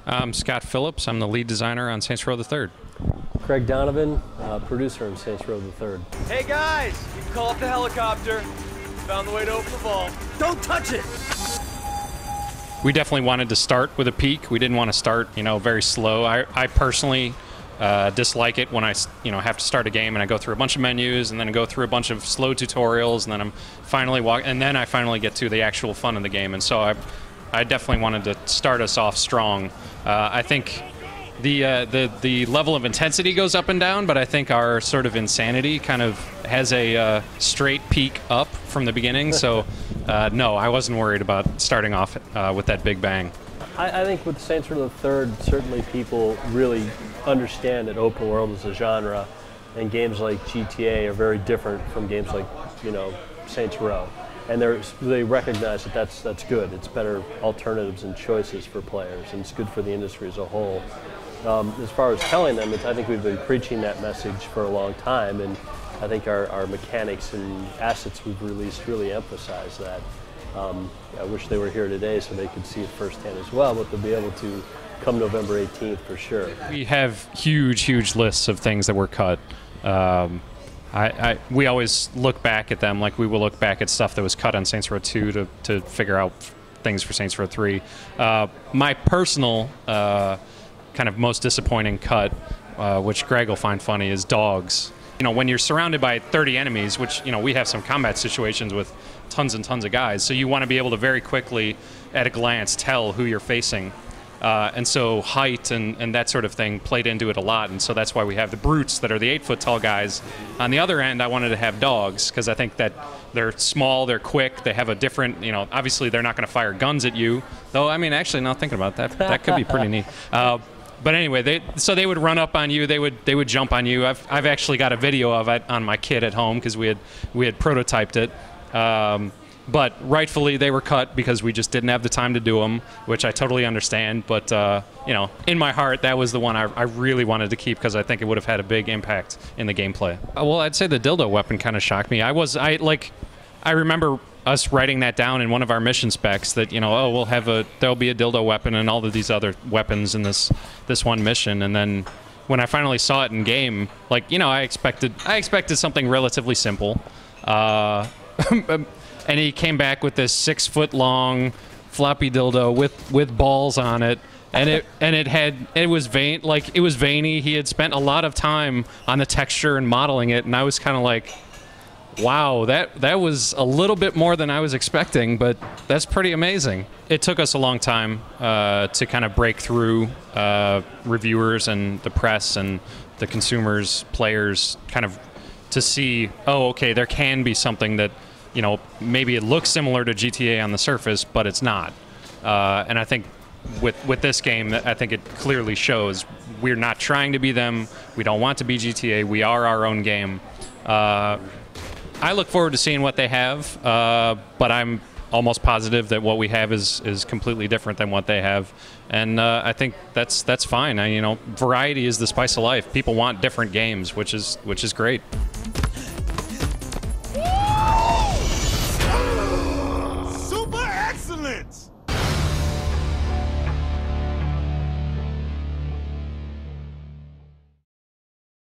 I'm Scott Phillips. I'm the lead designer on Saints Row the Third. Craig Donovan, producer on Saints Row the Third. Hey guys, you can call up the helicopter. Found the way to open the vault. Don't touch it! We definitely wanted to start with a peak. We didn't want to start, very slow. I personally dislike it when I, have to start a game and I go through a bunch of menus and then I go through a bunch of slow tutorials and then I'm finally I finally get to the actual fun of the game. And so I definitely wanted to start us off strong. I think the level of intensity goes up and down, but I think our sort of insanity kind of has a straight peak up from the beginning. So no, I wasn't worried about starting off with that big bang. I think with Saints Row the Third, certainly people really understand that open world is a genre, and games like GTA are very different from games like Saints Row. And they recognize that that's good. It's better alternatives and choices for players, and it's good for the industry as a whole. As far as telling them, I think we've been preaching that message for a long time, and I think our mechanics and assets we've released really emphasize that. I wish they were here today so they could see it firsthand as well, but they'll be able to come November 18th for sure. We have huge lists of things that were cut. We always look back at them, like we will look back at stuff that was cut on Saints Row 2 to figure out things for Saints Row 3. My personal kind of most disappointing cut, which Greg will find funny, is dogs. When you're surrounded by 30 enemies, which we have some combat situations with tons and tons of guys, so you want to be able to very quickly, at a glance, tell who you're facing. And so height and that sort of thing played into it a lot, and so that's why we have the brutes that are the 8-foot-tall guys. On the other end, I wanted to have dogs, because I think that they're small, they're quick, they have a different, obviously they're not going to fire guns at you, though, actually, now thinking about that, that could be pretty neat. But anyway, they would run up on you, they would jump on you. I've actually got a video of it on my kit at home, because we had prototyped it. But rightfully, they were cut because we just didn't have the time to do them, which I totally understand. But, in my heart, that was the one I really wanted to keep because I think it would have had a big impact in the gameplay. Well, I'd say the dildo weapon kind of shocked me. I remember us writing that down in one of our mission specs that, there'll be a dildo weapon and all of these other weapons in this one mission. And then when I finally saw it in game, I expected something relatively simple. And he came back with this 6-foot-long floppy dildo with balls on it, and it was veiny. He had spent a lot of time on the texture and modeling it, and I was kind of like, wow, that was a little bit more than I was expecting, but that's pretty amazing. It took us a long time to kind of break through reviewers and the press and the consumers, players, kind of to see, oh, okay, there can be something that, maybe it looks similar to GTA on the surface, but it's not. And I think with this game, I think it clearly shows we're not trying to be them. We don't want to be GTA. We are our own game. I look forward to seeing what they have, but I'm almost positive that what we have is completely different than what they have. And I think that's fine. Variety is the spice of life. People want different games, which is great.